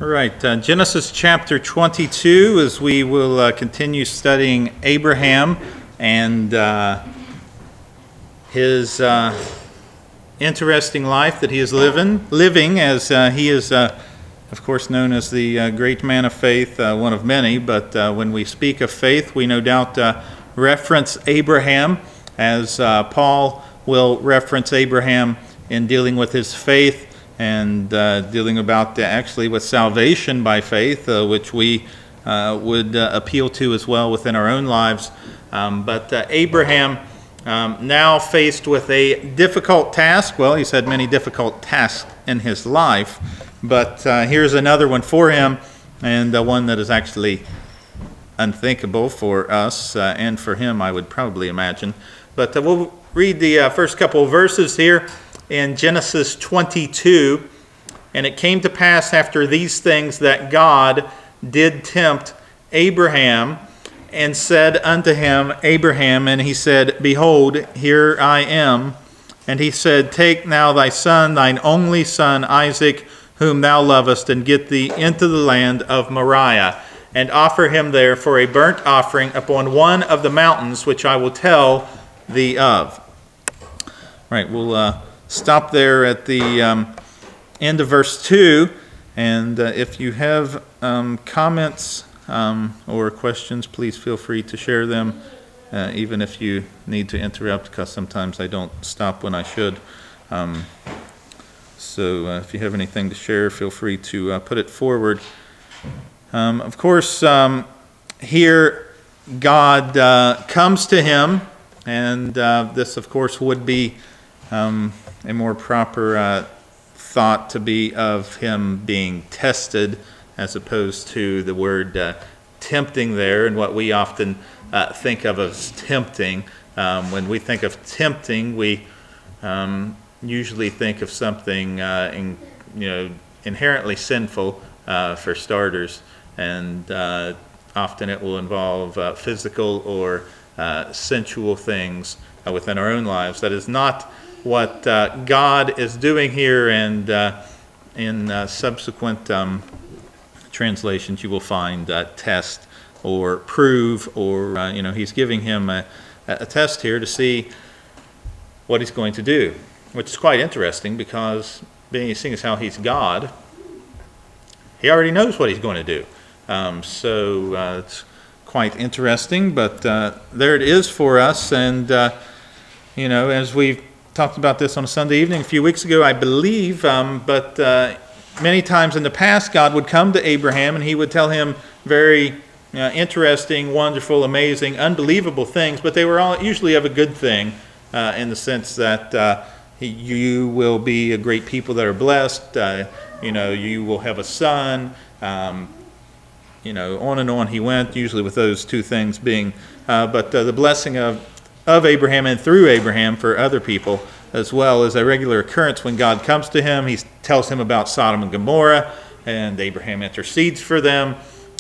All right, Genesis chapter 22, as we will continue studying Abraham and his interesting life that he is living as he is, of course, known as the great man of faith, one of many. But when we speak of faith, we no doubt reference Abraham, as Paul will reference Abraham in dealing with his faith and dealing about actually with salvation by faith, which we would appeal to as well within our own lives. But Abraham, now faced with a difficult task. Well, he's had many difficult tasks in his life, but here's another one for him, and one that is actually unthinkable for us and for him, I would probably imagine. But we'll read the first couple of verses here in Genesis 22. And it came to pass after these things that God did tempt Abraham and said unto him, Abraham, and he said, Behold, here I am. And he said, Take now thy son, thine only son Isaac, whom thou lovest, and get thee into the land of Moriah, and offer him there for a burnt offering upon one of the mountains which I will tell thee of. Right, we'll stop there at the end of verse 2, and if you have comments or questions, please feel free to share them, even if you need to interrupt, because sometimes I don't stop when I should. So if you have anything to share, feel free to put it forward. Of course, here God comes to him, and this, of course, would be a more proper thought to be of him being tested, as opposed to the word tempting there, and what we often think of as tempting. When we think of tempting, we usually think of something inherently sinful, for starters, and often it will involve physical or sensual things within our own lives. That is not what God is doing here, and in subsequent translations you will find test or prove, or he's giving him a test here to see what he's going to do, which is quite interesting, because seeing as how he's God, he already knows what he's going to do. So it's quite interesting, but there it is for us. And as we've talked about this on a Sunday evening a few weeks ago, I believe, but many times in the past, God would come to Abraham and he would tell him very interesting, wonderful, amazing, unbelievable things, but they were all usually of a good thing, in the sense that you will be a great people that are blessed, you will have a son, on and on he went, usually with those two things being, but the blessing of Abraham and through Abraham for other people as well is a regular occurrence. When God comes to him, he tells him about Sodom and Gomorrah, and Abraham intercedes for them.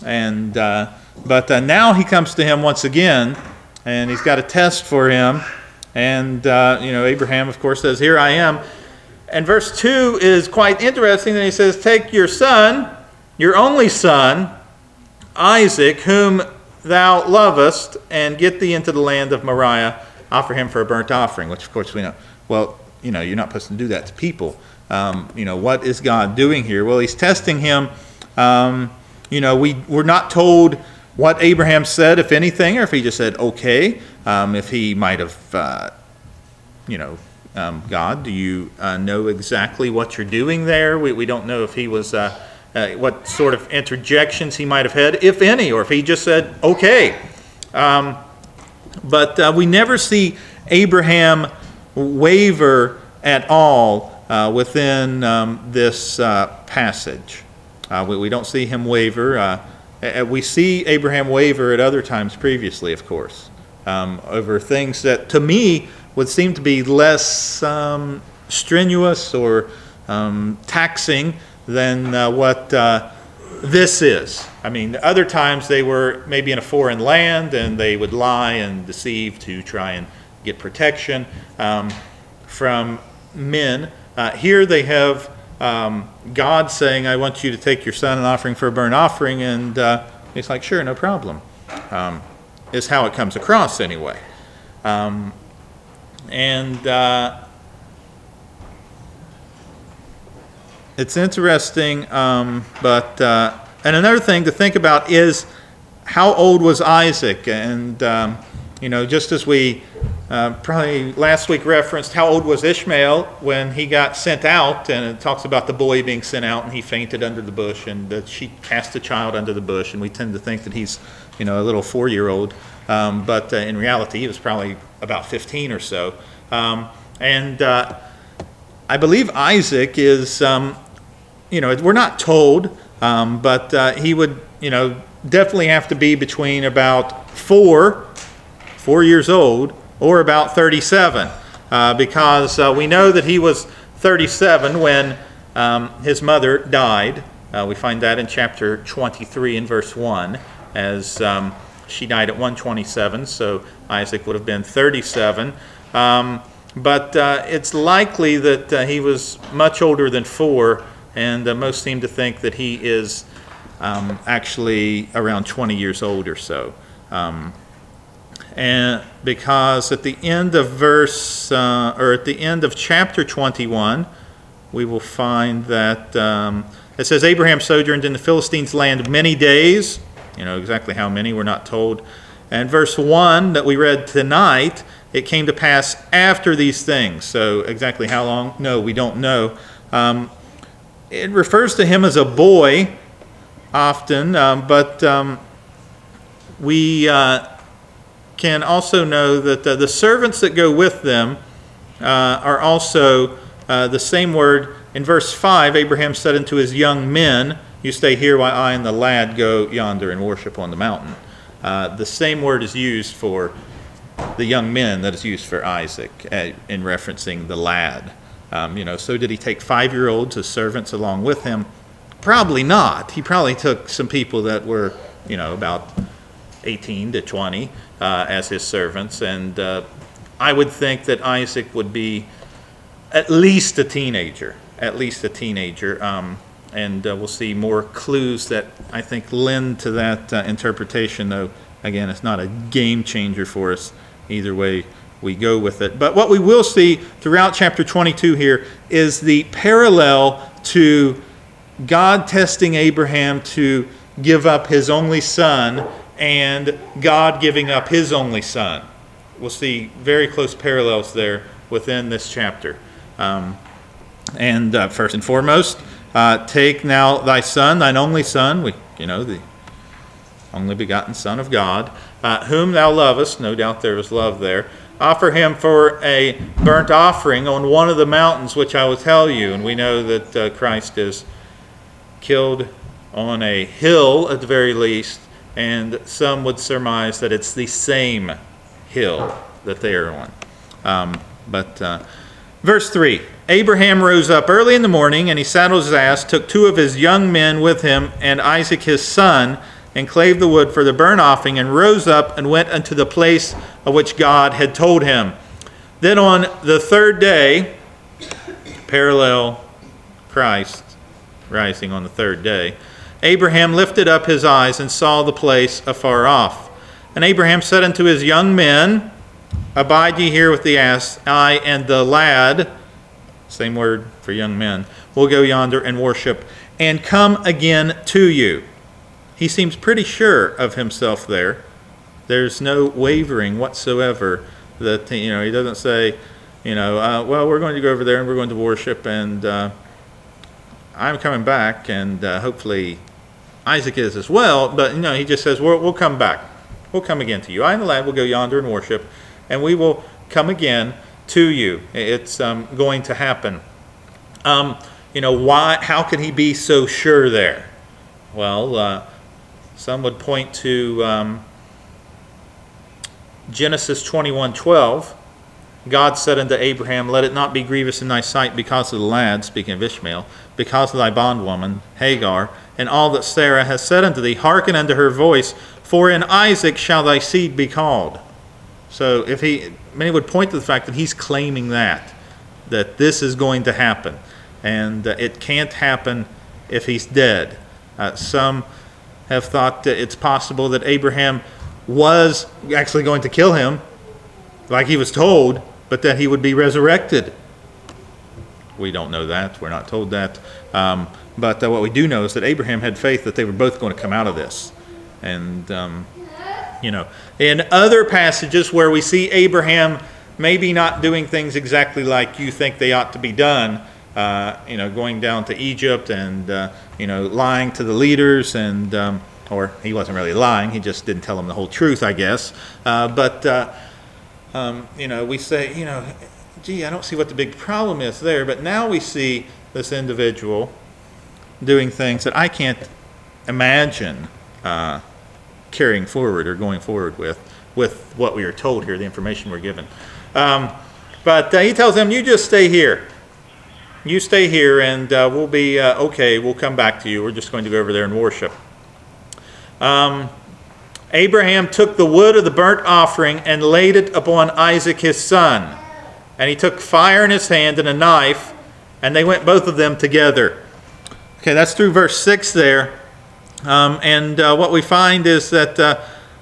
And but now he comes to him once again, and he's got a test for him. And Abraham, of course, says, Here I am. And verse 2 is quite interesting. And he says, Take your son, your only son, Isaac, whom thou lovest, and get thee into the land of Moriah, offer him for a burnt offering, which of course we know. Well, you're not supposed to do that to people. What is God doing here? Well, he's testing him. We're not told what Abraham said, if anything, or if he just said, okay. If he might have, God, do you know exactly what you're doing there? We don't know if he was... what sort of interjections he might have had, if any, or if he just said, okay. But we never see Abraham waver at all within this passage. We don't see him waver. We see Abraham waver at other times previously, of course, over things that to me would seem to be less strenuous or taxing than what this is. I mean, other times they were maybe in a foreign land and they would lie and deceive to try and get protection from men. Here they have God saying, I want you to take your son and offering for a burnt offering, and he's like, sure, no problem, is how it comes across anyway. It's interesting, and another thing to think about is how old was Isaac? And, just as we probably last week referenced, how old was Ishmael when he got sent out? And it talks about the boy being sent out and he fainted under the bush, and that she cast the child under the bush. And we tend to think that he's, a little 4-year-old. But in reality, he was probably about 15 or so. I believe Isaac is, we're not told, but he would, definitely have to be between about 4 years old or about 37, because we know that he was 37 when his mother died. We find that in chapter 23 and verse 1, as she died at 127, so Isaac would have been 37. But it's likely that he was much older than 4, and most seem to think that he is actually around 20 years old or so. And because at the end of at the end of chapter 21, we will find that it says, Abraham sojourned in the Philistines' land many days. Exactly how many, we're not told. And verse 1 that we read tonight, it came to pass after these things. So exactly how long? No, we don't know. It refers to him as a boy often, but we can also know that the servants that go with them are also the same word. In verse 5, Abraham said unto his young men, you stay here while I and the lad go yonder and worship on the mountain. The same word is used for the young men that is used for Isaac in referencing the lad. So did he take 5-year-olds as servants along with him? Probably not. He probably took some people that were, about 18 to 20 as his servants. And I would think that Isaac would be at least a teenager. And we'll see more clues that I think lend to that interpretation, though, again, it's not a game changer for us either way we go with it. But what we will see throughout chapter 22 here is the parallel to God testing Abraham to give up his only son and God giving up his only son. We'll see very close parallels there within this chapter. First and foremost, take now thy son, thine only son, the only begotten Son of God, whom thou lovest, no doubt there was love there, offer him for a burnt offering on one of the mountains which I will tell you. And we know that Christ is killed on a hill at the very least, and some would surmise that it's the same hill that they are on. Verse 3, Abraham rose up early in the morning, and he saddled his ass, took 2 of his young men with him, and Isaac his son, and clave the wood for the burnt offering, and rose up and went unto the place of which God had told him. Then on the 3rd day, parallel Christ rising on the 3rd day, Abraham lifted up his eyes and saw the place afar off. And Abraham said unto his young men, abide ye here with the ass, I and the lad, same word for young men, will go yonder and worship, and come again to you. He seems pretty sure of himself there. There's no wavering whatsoever. That he doesn't say, well, we're going to go over there and we're going to worship, and I'm coming back, and hopefully Isaac is as well. But he just says, we'll come back. We'll come again to you. I and the lad will go yonder and worship, and we will come again to you. It's going to happen. Why? How could he be so sure there? Well, some would point to Genesis 21:12. God said unto Abraham, let it not be grievous in thy sight because of the lad, speaking of Ishmael, because of thy bondwoman, Hagar, and all that Sarah has said unto thee, hearken unto her voice, for in Isaac shall thy seed be called. So many would point to the fact that he's claiming that this is going to happen. and it can't happen if he's dead. Some have thought that it's possible that Abraham was actually going to kill him, like he was told, but that he would be resurrected. We don't know that. We're not told that. But what we do know is that Abraham had faith that they were both going to come out of this. And, in other passages where we see Abraham maybe not doing things exactly like you think they ought to be done, going down to Egypt and, lying to the leaders, and or he wasn't really lying, he just didn't tell them the whole truth, I guess. We say, gee, I don't see what the big problem is there. But now we see this individual doing things that I can't imagine carrying forward or going forward with what we are told here, the information we're given. But he tells them, you just stay here. You stay here, and we'll be okay. We'll come back to you. We're just going to go over there and worship. Abraham took the wood of the burnt offering and laid it upon Isaac his son. And he took fire in his hand and a knife, and they went both of them together. Okay, that's through verse 6 there. What we find is that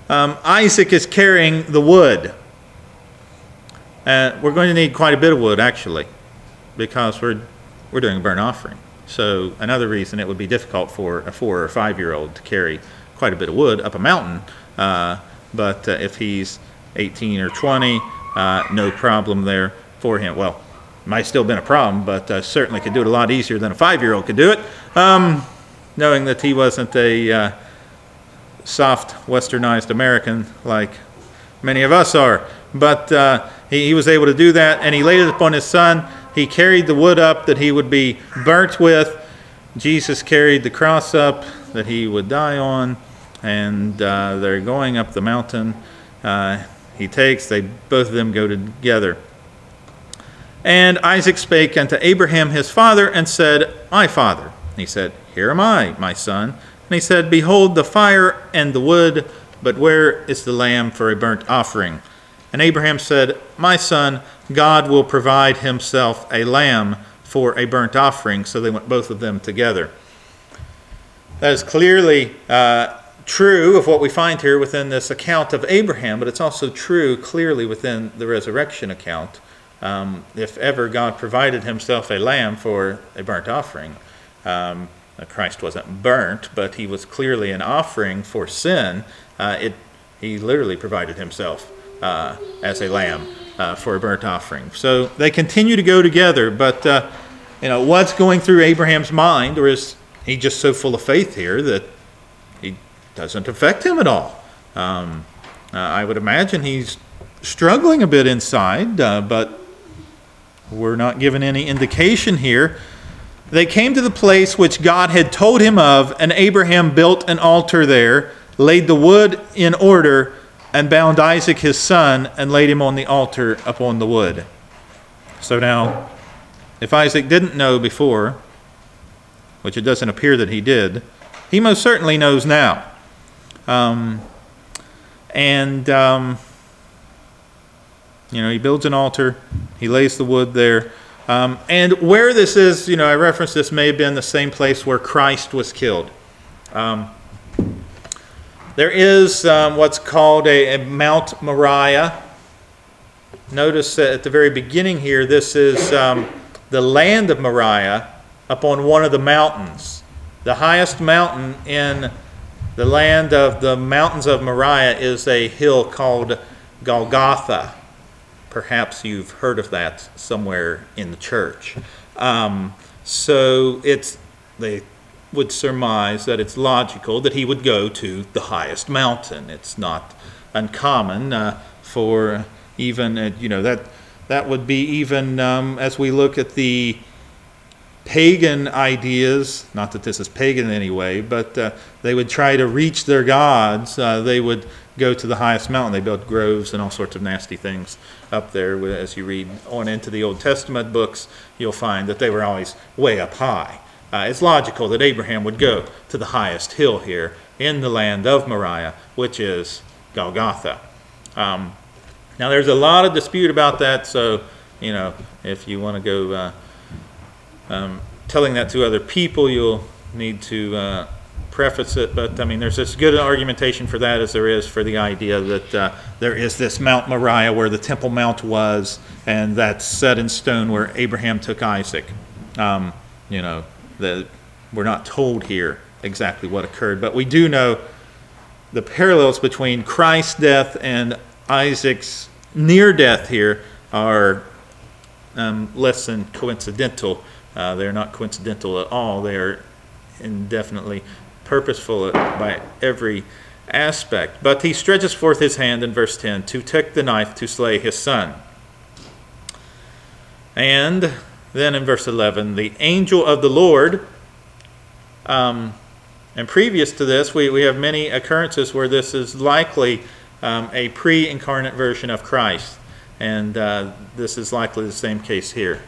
Isaac is carrying the wood. We're going to need quite a bit of wood, actually, because we're doing a burnt offering. So another reason it would be difficult for a 4 or 5-year-old to carry quite a bit of wood up a mountain. But if he's 18 or 20, no problem there for him. Well, might still been a problem, but certainly could do it a lot easier than a 5-year-old could do it, knowing that he wasn't a soft, westernized American like many of us are. But he was able to do that, and he laid it upon his son. He carried the wood up that he would be burnt with. Jesus carried the cross up that he would die on, and they're going up the mountain. They both of them go together. And Isaac spake unto Abraham his father, and said, My father. And he said, Here am I, my son. And he said, Behold the fire and the wood, but where is the lamb for a burnt offering? And Abraham said, My son, God will provide himself a lamb for a burnt offering. So they went both of them together. That is clearly true of what we find here within this account of Abraham, but it's also true clearly within the resurrection account. If ever God provided himself a lamb for a burnt offering, Christ wasn't burnt, but he was clearly an offering for sin. He literally provided himself as a lamb for a burnt offering. So they continue to go together, but what's going through Abraham's mind, or is he just so full of faith here that it doesn't affect him at all? I would imagine he's struggling a bit inside, but we're not given any indication here. They came to the place which God had told him of, and Abraham built an altar there, laid the wood in order, and bound Isaac his son, and laid him on the altar upon the wood. So now, if Isaac didn't know before, which it doesn't appear that he did, he most certainly knows now. He builds an altar, he lays the wood there. And where this is, I referenced this may have been the same place where Christ was killed. There is what's called a Mount Moriah. Notice that at the very beginning here, this is the land of Moriah up on one of the mountains. The highest mountain in the land of the mountains of Moriah is a hill called Golgotha. Perhaps you've heard of that somewhere in the church. So they would surmise that it's logical that he would go to the highest mountain. It's not uncommon for even, that would be even as we look at the pagan ideas, not that this is pagan in any way, but they would try to reach their gods. They would go to the highest mountain. They built groves and all sorts of nasty things up there. As you read on into the Old Testament books, you'll find that they were always way up high. It's logical that Abraham would go to the highest hill here in the land of Moriah, which is Golgotha. Now there's a lot of dispute about that, so if you want to go telling that to other people, you'll need to preface it, but I mean, there's as good an argumentation for that as there is for the idea that there is this Mount Moriah where the Temple Mount was, and that's set in stone where Abraham took Isaac. You know, we're not told here exactly what occurred, but we do know the parallels between Christ's death and Isaac's near death here are less than coincidental. They're not coincidental at all. They are indefinitely purposeful by every aspect. But he stretches forth his hand in verse 10 to take the knife to slay his son. And then in verse 11, the angel of the Lord, and previous to this, we have many occurrences where this is likely a pre-incarnate version of Christ. And this is likely the same case here.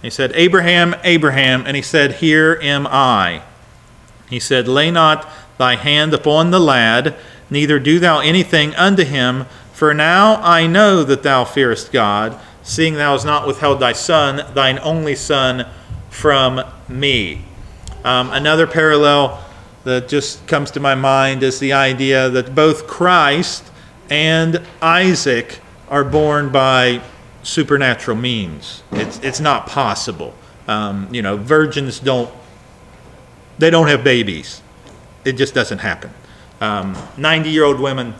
He said, Abraham, Abraham, and he said, Here am I. He said, Lay not thy hand upon the lad, neither do thou anything unto him, for now I know that thou fearest God, seeing thou hast not withheld thy son, thine only son, from me. Another parallel that just comes to my mind is the idea that both Christ and Isaac are born by supernatural means. It's not possible. You know, virgins don't have babies. It just doesn't happen. 90-year-old women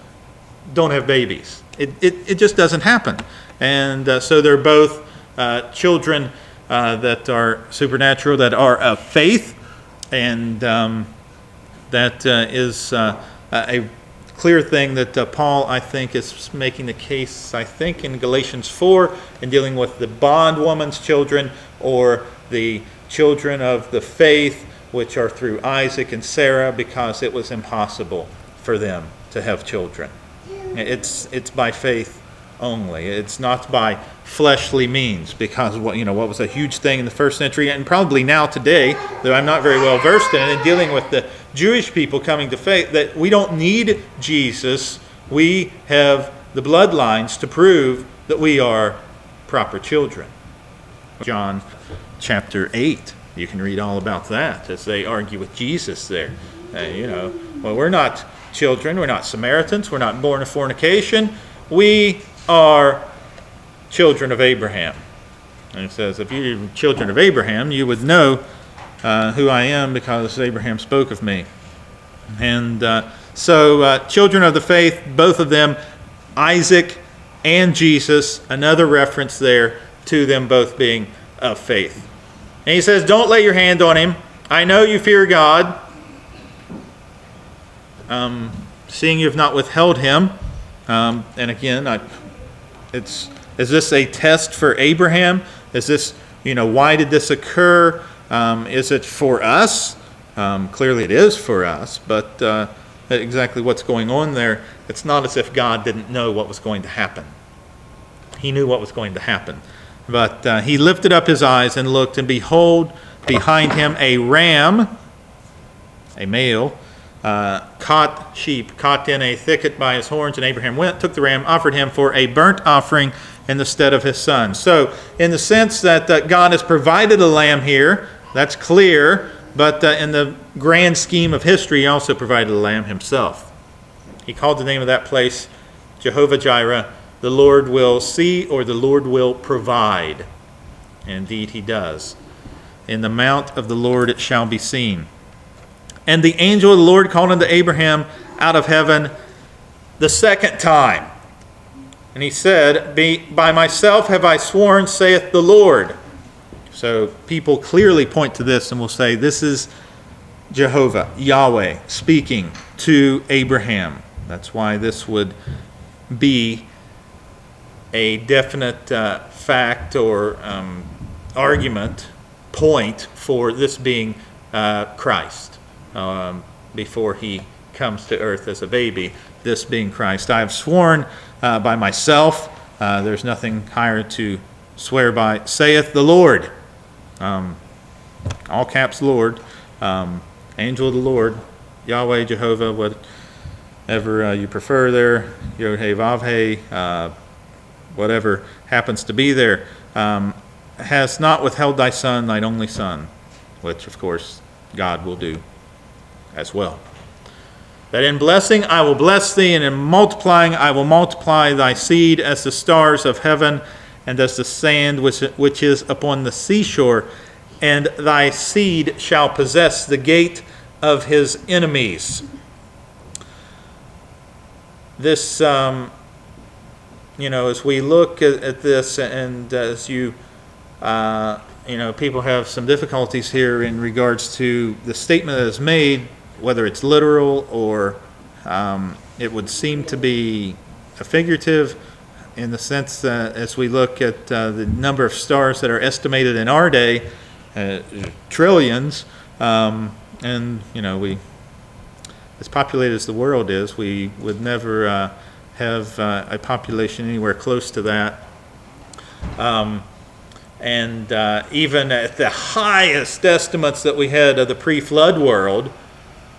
don't have babies. It just doesn't happen. And so they're both children that are supernatural, that are of faith, and that is a clear thing that Paul, I think, is making the case, I think, in Galatians 4, in dealing with the bondwoman's children, or the children of the faith, which are through Isaac and Sarah, because it was impossible for them to have children. It's by faith only. It's not by fleshly means, because what was a huge thing in the first century, and probably now today, though I'm not very well versed in it, in dealing with the Jewish people coming to faith, that we don't need Jesus. We have the bloodlines to prove that we are proper children. John chapter 8. You can read all about that as they argue with Jesus there. Well, we're not children. We're not Samaritans. We're not born of fornication. We are children of Abraham. And it says, if you're children of Abraham, you would know who I am, because Abraham spoke of me. And so children of the faith, both of them, Isaac and Jesus, another reference there to them both being of faith. And he says, don't lay your hand on him. I know you fear God, seeing you have not withheld him. And again, is this a test for Abraham? Is this, why did this occur? Is it for us? Clearly it is for us, but exactly what's going on there, it's not as if God didn't know what was going to happen. He knew what was going to happen. But he lifted up his eyes and looked, and behold, behind him a ram, a male, caught in a thicket by his horns. And Abraham went, took the ram, offered him for a burnt offering in the stead of his son. So in the sense that God has provided a lamb here, that's clear, but in the grand scheme of history, he also provided a lamb himself. He called the name of that place Jehovah Jireh, the Lord will see, or the Lord will provide. And indeed he does. In the mount of the Lord it shall be seen. And the angel of the Lord called unto Abraham out of heaven the second time. And he said, By myself have I sworn, saith the Lord. So people clearly point to this and will say, this is Jehovah, Yahweh, speaking to Abraham. That's why this would be a definite fact or argument point for this being Christ before he comes to earth as a baby, this being Christ. I have sworn by myself, there's nothing higher to swear by, saith the Lord. All caps Lord, angel of the Lord, Yahweh, Jehovah, whatever you prefer there, Yod-Heh, Vav-Heh, whatever happens to be there. hast not withheld thy Son, thine only Son, which, of course, God will do as well. That in blessing I will bless thee, and in multiplying I will multiply thy seed as the stars of heaven, and as the sand which is upon the seashore, and thy seed shall possess the gate of his enemies. This, as we look at this, and as people have some difficulties here in regards to the statement that is made, whether it's literal or it would seem to be a figurative, in the sense that as we look at the number of stars that are estimated in our day, trillions, and as populated as the world is, we would never have a population anywhere close to that. Even at the highest estimates that we had of the pre-flood world,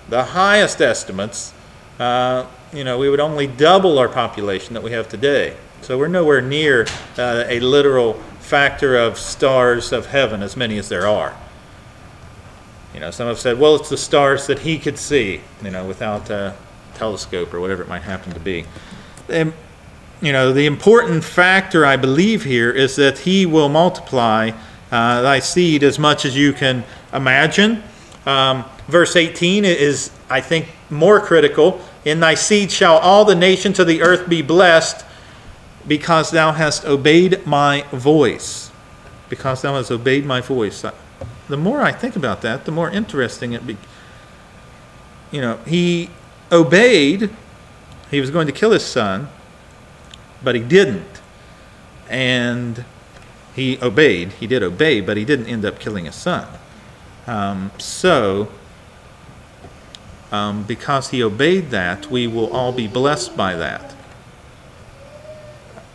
the highest estimates, we would only double our population that we have today. So we're nowhere near a literal factor of stars of heaven, as many as there are. Some have said, well, it's the stars that he could see, without a telescope or whatever it might happen to be. And, the important factor, I believe, here is that he will multiply thy seed as much as you can imagine. Verse 18 is, I think, more critical. In thy seed shall all the nations of the earth be blessed, because thou hast obeyed my voice. Because thou hast obeyed my voice. The more I think about that, the more interesting it becomes. He obeyed. He was going to kill his son, but he didn't. And he obeyed. He did obey, but he didn't end up killing his son. Because he obeyed that, we will all be blessed by that.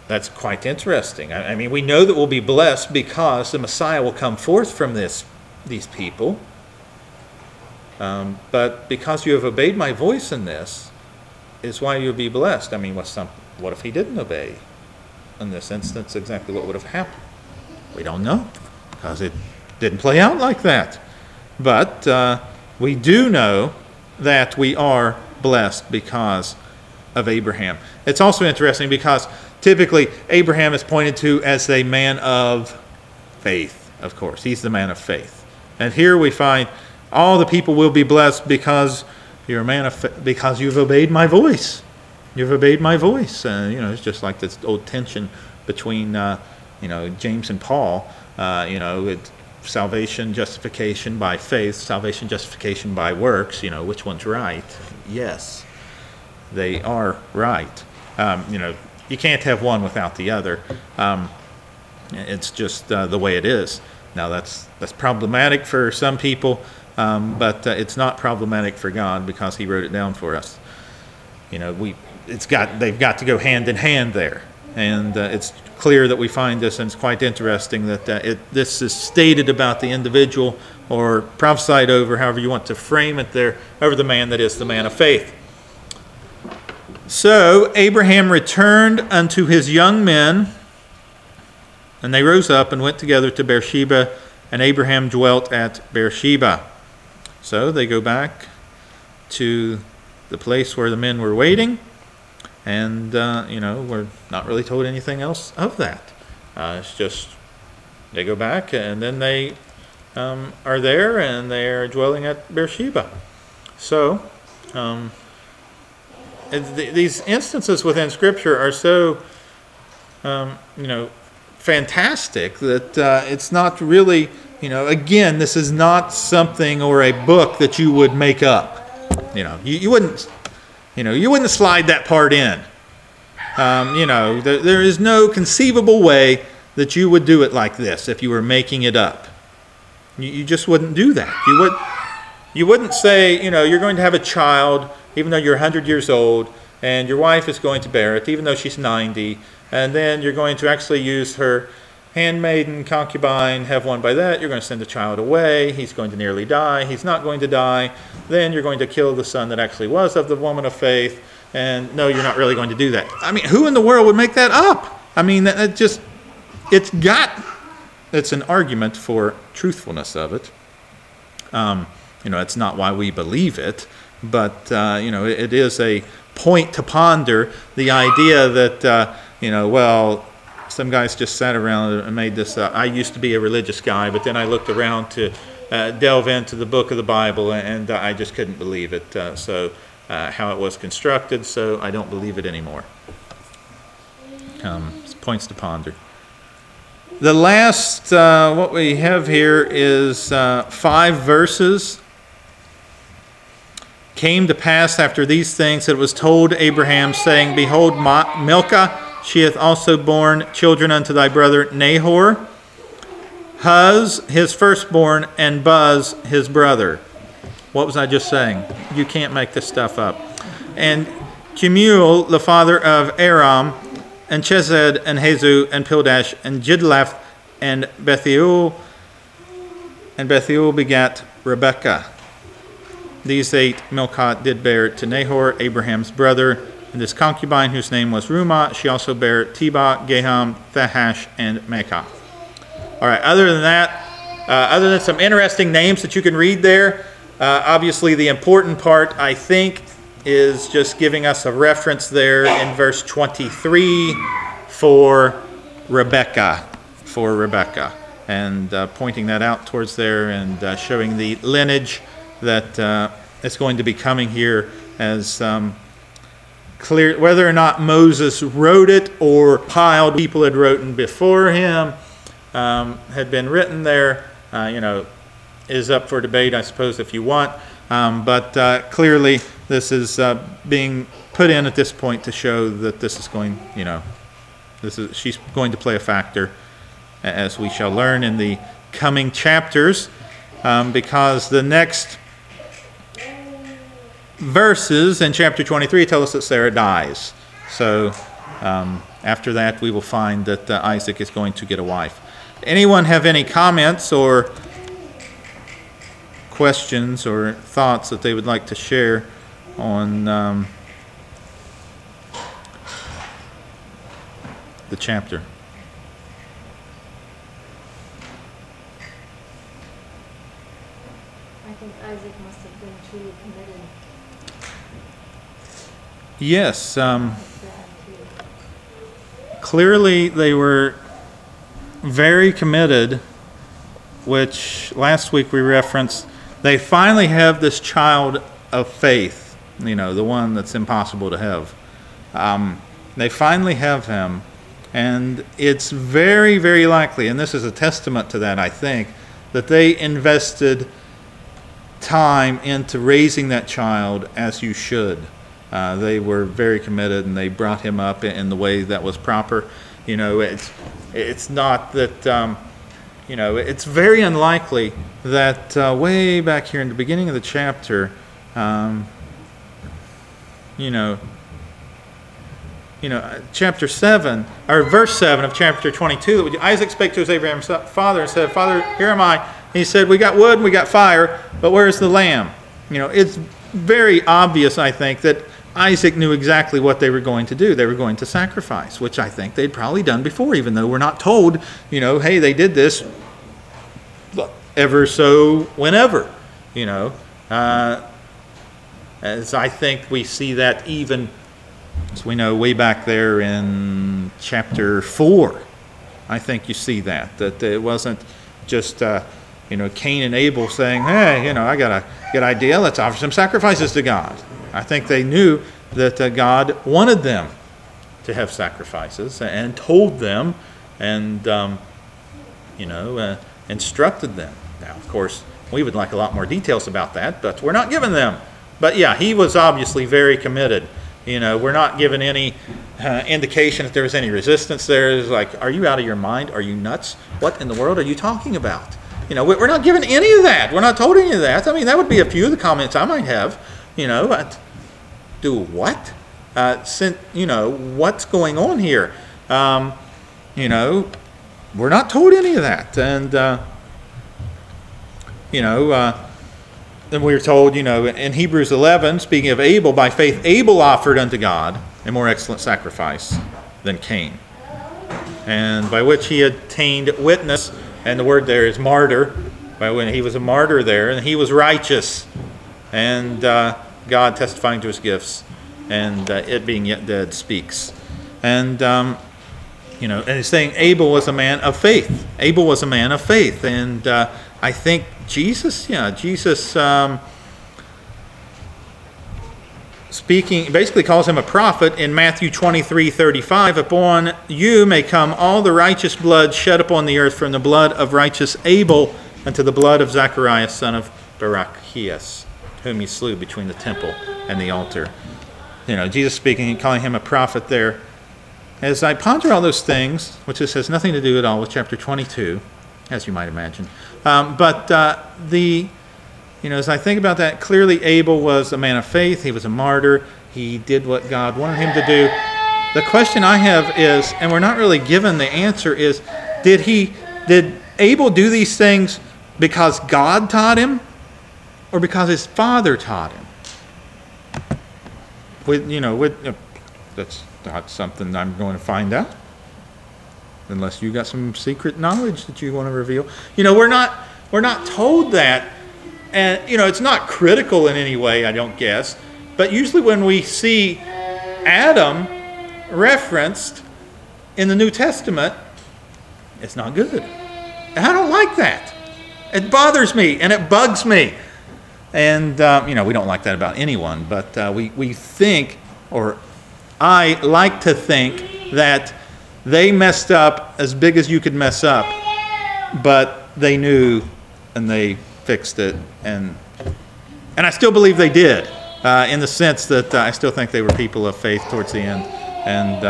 That's quite interesting. I mean, we know that we'll be blessed because the Messiah will come forth from these people. But because you have obeyed my voice in this, is why you'll be blessed. I mean, what if he didn't obey? In this instance, exactly what would have happened? We don't know, because it didn't play out like that. But we do know that we are blessed because of Abraham. It's also interesting because typically Abraham is pointed to as a man of faith, of course. He's the man of faith. And here we find all the people will be blessed because you're a man of faith, because you've obeyed my voice. You've obeyed my voice. It's just like this old tension between James and Paul. It's salvation, justification by faith, salvation, justification by works. Which one's right? Yes, they are right. You can't have one without the other. It's just the way it is. Now that's problematic for some people, but it's not problematic for God because He wrote it down for us. They've got to go hand in hand there, and it's clear that we find this, and it's quite interesting that this is stated about the individual or prophesied over, however you want to frame it there, over the man that is the man of faith. So Abraham returned unto his young men, and they rose up and went together to Beersheba, and Abraham dwelt at Beersheba. So they go back to the place where the men were waiting, and we're not really told anything else of that. It's just they go back, and then they are there, and they are dwelling at Beersheba. So these instances within Scripture are so fantastic that it's not really, again, this is not something or a book that you would make up. You wouldn't slide that part in. There is no conceivable way that you would do it like this if you were making it up. You just wouldn't do that. You wouldn't say, you're going to have a child, even though you're 100 years old, and your wife is going to bear it, even though she's 90, and then you're going to actually use her handmaiden, concubine, have one by that. You're going to send the child away. He's going to nearly die. He's not going to die. Then you're going to kill the son that actually was of the woman of faith. And no, you're not really going to do that. I mean, who in the world would make that up? I mean, it's got it's an argument for truthfulness of it. It's not why we believe it, but it is a point to ponder the idea that well, some guys just sat around and made this. I used to be a religious guy, but then I looked around to delve into the book of the Bible, and I just couldn't believe it. How it was constructed, so I don't believe it anymore. It's points to ponder. The last, what we have here is 5 verses. Came to pass after these things that it was told Abraham, saying, Behold, Milcah, she hath also borne children unto thy brother Nahor, Huz, his firstborn, and Buz, his brother. What was I just saying? You can't make this stuff up. And Kemuel, the father of Aram, and Chesed, and Hazu, and Pildash, and Jidlaph, and Bethuel. And Bethuel begat Rebekah. These 8 Milcah did bear to Nahor, Abraham's brother, and this concubine, whose name was Rumah. She also bare Tebah, Gaham, Thahash, and Maacah. All right, other than that, other than some interesting names that you can read there, obviously the important part, I think, is just giving us a reference there in verse 23 for Rebekah, and pointing that out towards there and showing the lineage that is going to be coming here as clear. Whether or not Moses wrote it or piled people had written before him had been written there, is up for debate, I suppose, if you want. But clearly, this is being put in at this point to show that this is going, she's going to play a factor, as we shall learn in the coming chapters, because the next verses in chapter 23 tell us that Sarah dies. So after that, we will find that Isaac is going to get a wife. Anyone have any comments or questions or thoughts that they would like to share on the chapter? I think Isaac must have been truly committed. Yes. Clearly they were very committed, which last week we referenced. They finally have this child of faith, the one that's impossible to have. They finally have him, and it's very, very likely, and this is a testament to that, I think, that they invested time into raising that child as you should. They were very committed, and they brought him up in the way that was proper. It's not that... it's very unlikely that way back here in the beginning of the chapter, chapter 7, or verse 7 of chapter 22, Isaac spake to his Abraham's father and said, Father, here am I. He said, we got wood and we got fire, but where's the lamb? It's very obvious, I think, that Isaac knew exactly what they were going to do. They were going to sacrifice, which I think they'd probably done before, even though we're not told, hey, they did this ever so whenever, as I think we see that even, as we know, way back there in chapter 4. I think you see that it wasn't just, Cain and Abel saying, hey, I got a good idea, let's offer some sacrifices to God. I think they knew that God wanted them to have sacrifices and told them and, instructed them. Now, of course, we would like a lot more details about that, but we're not given them. But yeah, he was obviously very committed. We're not given any indication that there was any resistance there. It's like, are you out of your mind? Are you nuts? What in the world are you talking about? We're not given any of that. We're not told any of that. I mean, that would be a few of the comments I might have. But do what? What's going on here? We're not told any of that. And, then we're told, in Hebrews 11, speaking of Abel, by faith Abel offered unto God a more excellent sacrifice than Cain, and by which he obtained witness, And the word there is martyr. But when he was a martyr there, and he was righteous, and God testifying to his gifts, and it being yet dead speaks. And and he's saying Abel was a man of faith. Abel was a man of faith, and I think Jesus speaking, basically calls him a prophet in Matthew 23:35. Upon you may come all the righteous blood shed upon the earth, from the blood of righteous Abel unto the blood of Zacharias, son of Barachias, whom he slew between the temple and the altar. Jesus speaking and calling him a prophet there. As I ponder all those things, which this has nothing to do at all with chapter 22, as you might imagine, as I think about that, clearly Abel was a man of faith. He was a martyr. He did what God wanted him to do. The question I have is, and we're not really given the answer, is did Abel do these things because God taught him, or because his father taught him? That's not something I'm going to find out, unless you got some secret knowledge that you want to reveal. We're not told that. And, it's not critical in any way, I don't guess. But usually when we see Adam referenced in the New Testament, it's not good. And I don't like that. It bothers me and it bugs me. And, we don't like that about anyone. But we think, or I like to think, that they messed up as big as you could mess up. But they knew and they fixed it, and I still believe they did, in the sense that I still think they were people of faith towards the end, and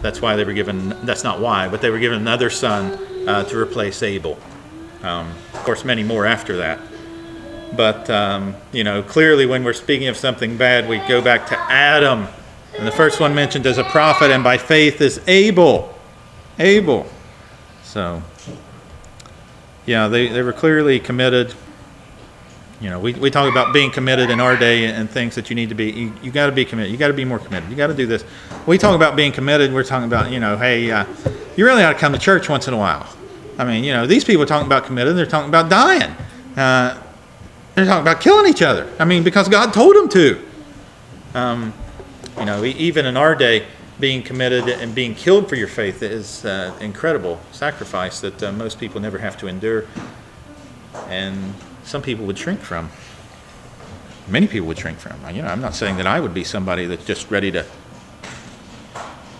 that's why they were given. That's not why, but they were given another son to replace Abel. Of course, many more after that. But clearly, when we're speaking of something bad, we go back to Adam, and the first one mentioned as a prophet, and by faith is Abel. So, they were clearly committed. We talk about being committed in our day and things that you need to be. You got to be committed. You got to be more committed. You got to do this. We talk about being committed. We're talking about, hey, you really ought to come to church once in a while. I mean, these people are talking about committed. They're talking about dying. They're talking about killing each other. I mean, because God told them to. Even in our day, being committed and being killed for your faith is incredible sacrifice that most people never have to endure, and some people would shrink from. Many people would shrink from. I'm not saying that I would be somebody that's just ready to,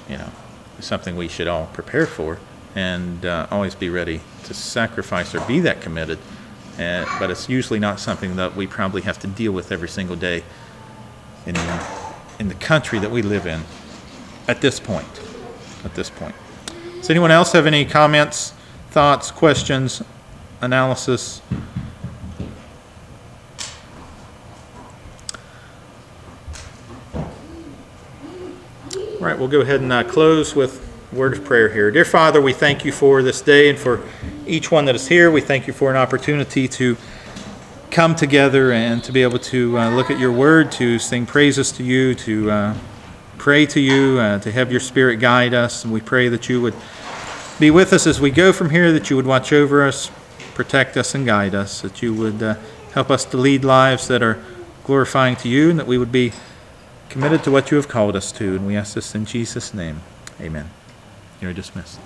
it's something we should all prepare for, and always be ready to sacrifice or be that committed. But it's usually not something that we probably have to deal with every single day in the country that we live in. At this point. Does anyone else have any comments, thoughts, questions, analysis? All right, we'll go ahead and close with a word of prayer here. Dear Father, we thank you for this day and for each one that is here. We thank you for an opportunity to come together and to be able to look at your word, to sing praises to you, to pray to you, to have your Spirit guide us. And we pray that you would be with us as we go from here, that you would watch over us, protect us, and guide us, that you would help us to lead lives that are glorifying to you, and that we would be committed to what you have called us to. And we ask this in Jesus' name. Amen. You're dismissed.